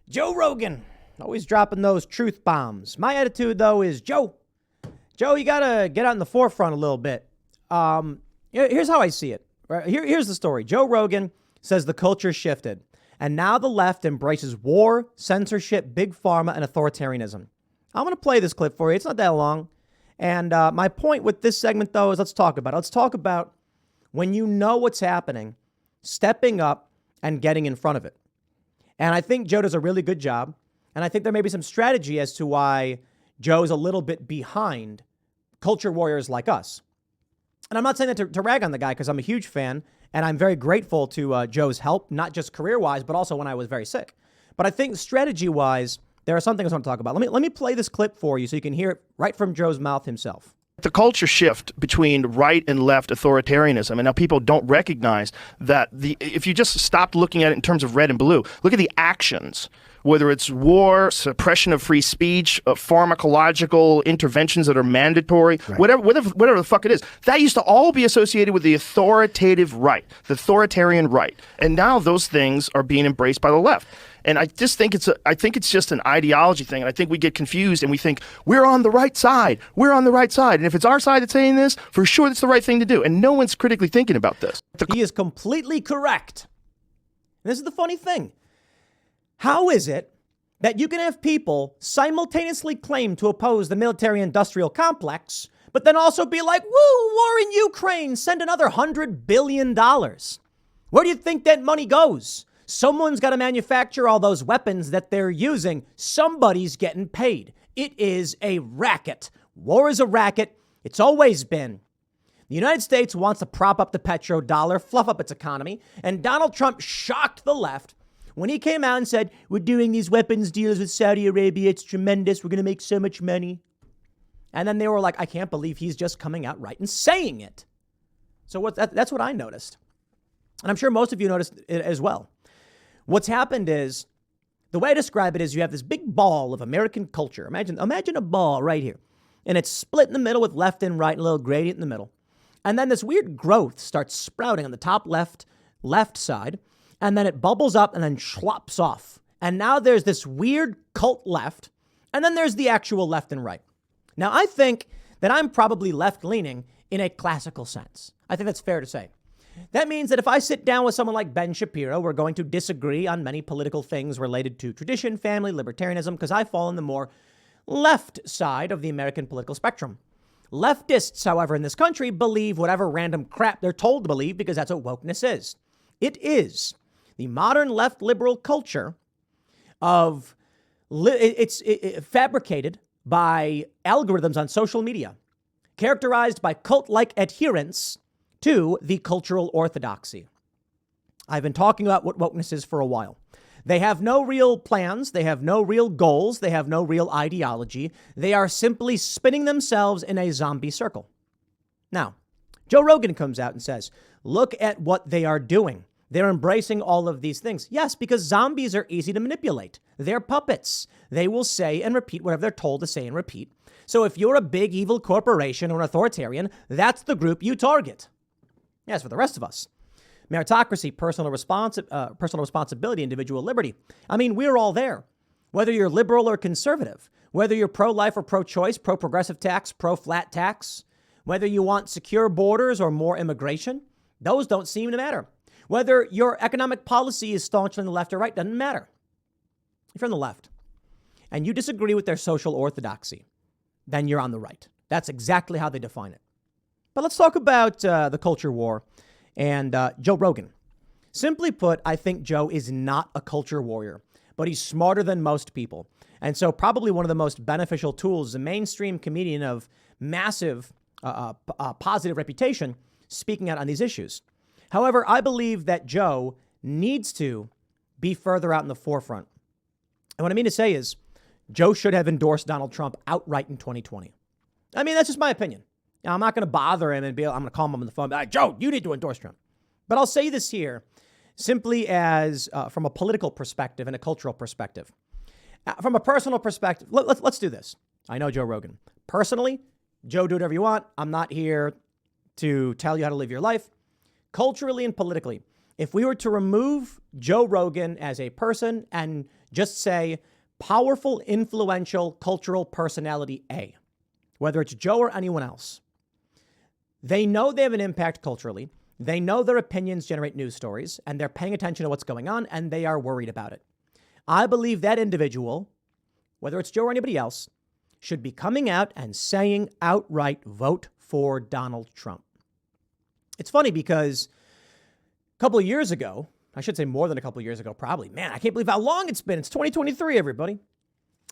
Joe Rogan, always dropping those truth bombs. My attitude, though, is Joe, you got to get out in the forefront a little bit. Here's how I see it. Right? Here's the story. Joe Rogan says the culture shifted, and now the left embraces war, censorship, big pharma, and authoritarianism. I'm going to play this clip for you. It's not that long. And my point with this segment, though, is let's talk about it. Let's talk about when you know what's happening, stepping up and getting in front of it. And I think Joe does a really good job. And I think there may be some strategy as to why Joe's a little bit behind culture warriors like us. And I'm not saying that to rag on the guy, because I'm a huge fan and I'm very grateful to Joe's help, not just career-wise, but also when I was very sick. But I think strategy-wise, there are some things I want to talk about. Let me play this clip for you so you can hear it right from Joe's mouth himself. The culture shift between right and left authoritarianism, and now people don't recognize that if you just stopped looking at it in terms of red and blue, look at the actions, whether it's war, suppression of free speech, pharmacological interventions that are mandatory, right. whatever the fuck it is, that used to all be associated with the authoritative right, the authoritarian right. And now those things are being embraced by the left. And I just think it's just an ideology thing. And I think we get confused and we think we're on the right side. We're on the right side. And if it's our side that's saying this, for sure that's the right thing to do. And no one's critically thinking about this. He is completely correct. And this is the funny thing. How is it that you can have people simultaneously claim to oppose the military-industrial complex, but then also be like, woo, war in Ukraine, send another $100 billion. Where do you think that money goes? Someone's got to manufacture all those weapons that they're using. Somebody's getting paid. It is a racket. War is a racket. It's always been. The United States wants to prop up the petrodollar, fluff up its economy, and Donald Trump shocked the left when he came out and said, we're doing these weapons deals with Saudi Arabia. It's tremendous. We're going to make so much money. And then they were like, I can't believe he's just coming out right and saying it. So that's what I noticed. And I'm sure most of you noticed it as well. What's happened is, the way I describe it is you have this big ball of American culture. Imagine a ball right here. And it's split in the middle with left and right, and a little gradient in the middle. And then this weird growth starts sprouting on the top left side. And then it bubbles up and then schlops off. And now there's this weird cult left. And then there's the actual left and right. Now, I think that I'm probably left-leaning in a classical sense. I think that's fair to say. That means that if I sit down with someone like Ben Shapiro, we're going to disagree on many political things related to tradition, family, libertarianism, because I fall on the more left side of the American political spectrum. Leftists, however, in this country believe whatever random crap they're told to believe because that's what wokeness is. It is the modern left liberal culture of it's fabricated by algorithms on social media, characterized by cult-like adherence to the cultural orthodoxy. I've been talking about what wokeness is for a while. They have no real plans. They have no real goals. They have no real ideology. They are simply spinning themselves in a zombie circle. Now, Joe Rogan comes out and says, look at what they are doing. They're embracing all of these things. Yes, because zombies are easy to manipulate. They're puppets. They will say and repeat whatever they're told to say and repeat. So if you're a big evil corporation or an authoritarian, that's the group you target. As for the rest of us, meritocracy, personal responsibility, individual liberty. I mean, we're all there. Whether you're liberal or conservative, whether you're pro-life or pro-choice, pro-progressive tax, pro-flat tax, whether you want secure borders or more immigration, those don't seem to matter. Whether your economic policy is staunchly on the left or right, doesn't matter. If you're on the left and you disagree with their social orthodoxy, then you're on the right. That's exactly how they define it. But let's talk about the culture war and Joe Rogan. Simply put, I think Joe is not a culture warrior, but he's smarter than most people. And so probably one of the most beneficial tools, a mainstream comedian of massive positive reputation, speaking out on these issues. However, I believe that Joe needs to be further out in the forefront. And what I mean to say is Joe should have endorsed Donald Trump outright in 2020. I mean, that's just my opinion. Now, I'm not going to bother him and I'm going to call him on the phone. Like, Joe, you need to endorse Trump. But I'll say this here simply as from a political perspective and a cultural perspective. From a personal perspective, let's do this. I know Joe Rogan. Personally, Joe, do whatever you want. I'm not here to tell you how to live your life. Culturally and politically, If we were to remove Joe Rogan as a person and just say powerful, influential, cultural personality A, whether it's Joe or anyone else, they know they have an impact culturally. They know their opinions generate news stories, and they're paying attention to what's going on, and they are worried about it. I believe that individual, whether it's Joe or anybody else, should be coming out and saying outright, vote for Donald Trump. It's funny because a couple of years ago, I should say more than a couple of years ago, probably. Man, I can't believe how long it's been. It's 2023, everybody.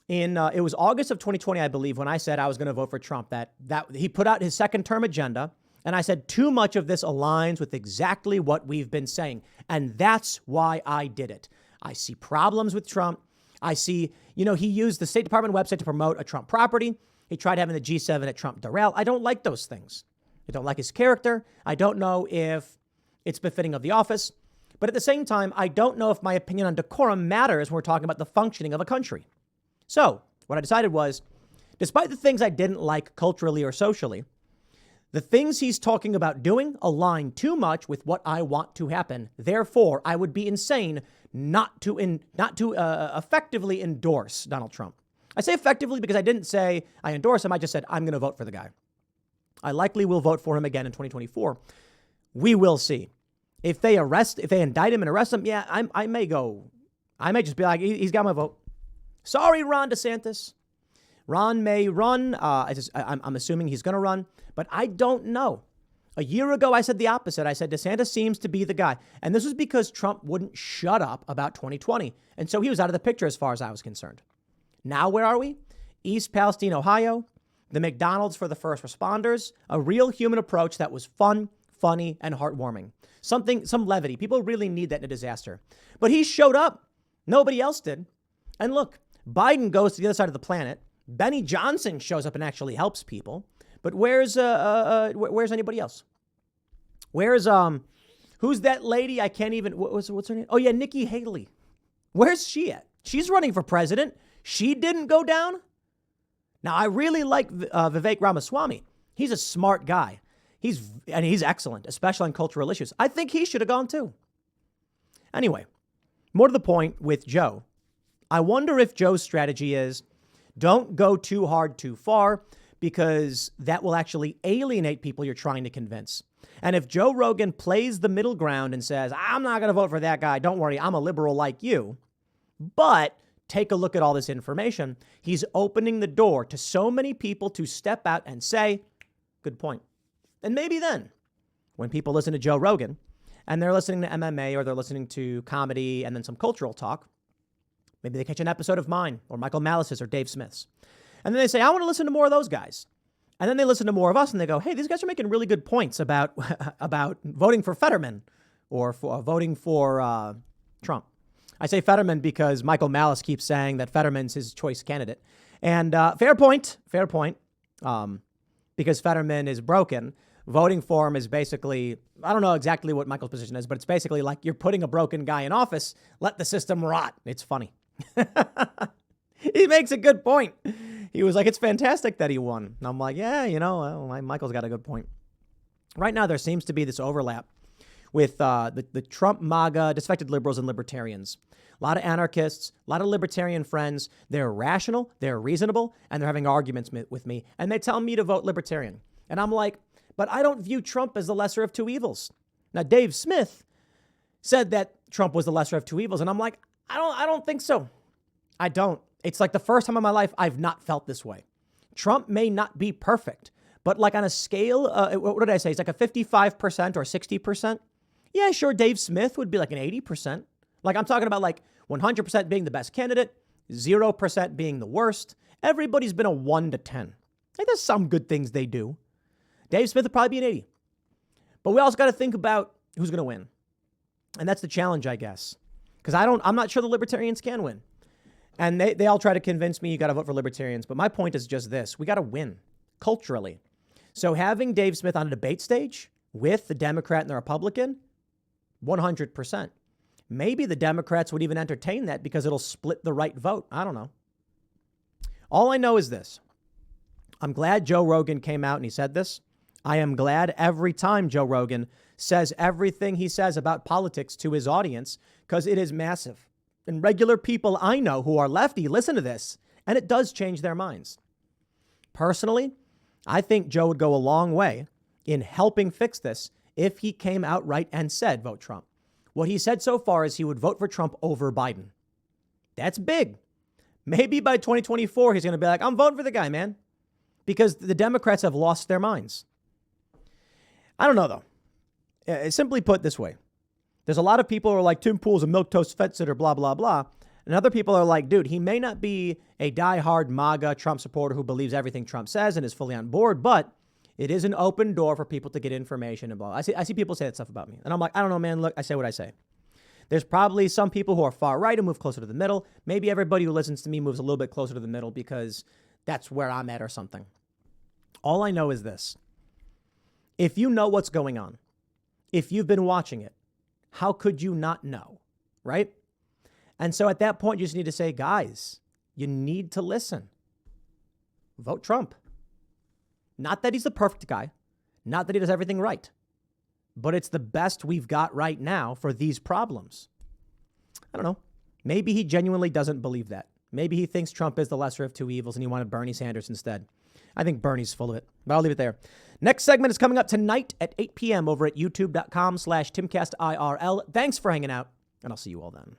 It was August of 2020, I believe, when I said I was going to vote for Trump, that he put out his second term agenda. And I said, too much of this aligns with exactly what we've been saying. And that's why I did it. I see problems with Trump. I see, he used the State Department website to promote a Trump property. He tried having the G7 at Trump derail. I don't like those things. I don't like his character. I don't know if it's befitting of the office. But at the same time, I don't know if my opinion on decorum matters when we're talking about the functioning of a country. So what I decided was, despite the things I didn't like culturally or socially, the things he's talking about doing align too much with what I want to happen. Therefore, I would be insane not to effectively endorse Donald Trump. I say effectively because I didn't say I endorse him. I just said I'm going to vote for the guy. I likely will vote for him again in 2024. We will see. If they indict him and arrest him, yeah, I may just be like, he's got my vote. Sorry, Ron DeSantis. Ron may run. I'm assuming he's going to run, but I don't know. A year ago, I said the opposite. I said DeSantis seems to be the guy. And this was because Trump wouldn't shut up about 2020. And so he was out of the picture as far as I was concerned. Now, where are we? East Palestine, Ohio, the McDonald's for the first responders, a real human approach that was fun, funny, and heartwarming. Some levity. People really need that in a disaster. But he showed up. Nobody else did. And look, Biden goes to the other side of the planet. Benny Johnson shows up and actually helps people. But where's anybody else? Where's who's that lady? I can't even. What's her name? Oh yeah, Nikki Haley. Where's she at? She's running for president. She didn't go down. Now I really like Vivek Ramaswamy. He's a smart guy. He's excellent, especially on cultural issues. I think he should have gone too. Anyway, more to the point with Joe. I wonder if Joe's strategy is don't go too hard too far, because that will actually alienate people you're trying to convince. And if Joe Rogan plays the middle ground and says, I'm not going to vote for that guy, don't worry, I'm a liberal like you, but take a look at all this information, he's opening the door to so many people to step out and say, good point. And maybe then, when people listen to Joe Rogan and they're listening to MMA or they're listening to comedy and then some cultural talk, maybe they catch an episode of mine or Michael Malice's or Dave Smith's. And then they say, I want to listen to more of those guys. And then they listen to more of us and they go, hey, these guys are making really good points about voting for Fetterman or for voting for Trump. I say Fetterman because Michael Malice keeps saying that Fetterman's his choice candidate. And fair point. Because Fetterman is broken. Voting for him is basically, I don't know exactly what Michael's position is, but it's basically like you're putting a broken guy in office, let the system rot. It's funny. He makes a good point. He was like, it's fantastic that he won. And I'm like, yeah, Michael's got a good point. Right now, there seems to be this overlap with the Trump MAGA, disaffected liberals and libertarians. A lot of anarchists, a lot of libertarian friends. They're rational, they're reasonable, and they're having arguments with me. And they tell me to vote libertarian. And I'm like, but I don't view Trump as the lesser of two evils. Now, Dave Smith said that Trump was the lesser of two evils. And I'm like, I don't think so. I don't. It's like the first time in my life I've not felt this way. Trump may not be perfect, but like on a scale, what did I say? It's like a 55% or 60%. Yeah, sure. Dave Smith would be like an 80%. Like I'm talking about like 100% being the best candidate, 0% being the worst. Everybody's been a 1 to 10. Like there's some good things they do. Dave Smith would probably be an 80. But we also got to think about who's going to win. And that's the challenge, I guess. Because I'm not sure the libertarians can win. And they all try to convince me you got to vote for libertarians. But my point is just this. We got to win culturally. So having Dave Smith on a debate stage with the Democrat and the Republican, 100%. Maybe the Democrats would even entertain that because it'll split the right vote. I don't know. All I know is this. I'm glad Joe Rogan came out and he said this. I am glad every time Joe Rogan says everything he says about politics to his audience, because it is massive. And regular people I know who are lefty listen to this, and it does change their minds. Personally, I think Joe would go a long way in helping fix this if he came outright and said, vote Trump. What he said so far is he would vote for Trump over Biden. That's big. Maybe by 2024, he's going to be like, I'm voting for the guy, man. Because the Democrats have lost their minds. I don't know, though. Simply put this way. There's a lot of people who are like, Tim Pool's a milquetoast fence-sitter, blah, blah, blah. And other people are like, dude, he may not be a diehard MAGA Trump supporter who believes everything Trump says and is fully on board, but it is an open door for people to get information and blah. I see people say that stuff about me. And I'm like, I don't know, man. Look, I say what I say. There's probably some people who are far right who move closer to the middle. Maybe everybody who listens to me moves a little bit closer to the middle because that's where I'm at or something. All I know is this. If you know what's going on, if you've been watching it, how could you not know, right? And so at that point, you just need to say, guys, you need to listen. Vote Trump. Not that he's the perfect guy. Not that he does everything right. But it's the best we've got right now for these problems. I don't know. Maybe he genuinely doesn't believe that. Maybe he thinks Trump is the lesser of two evils and he wanted Bernie Sanders instead. I think Bernie's full of it, but I'll leave it there. Next segment is coming up tonight at 8 p.m. over at youtube.com/TimcastIRL. Thanks for hanging out, and I'll see you all then.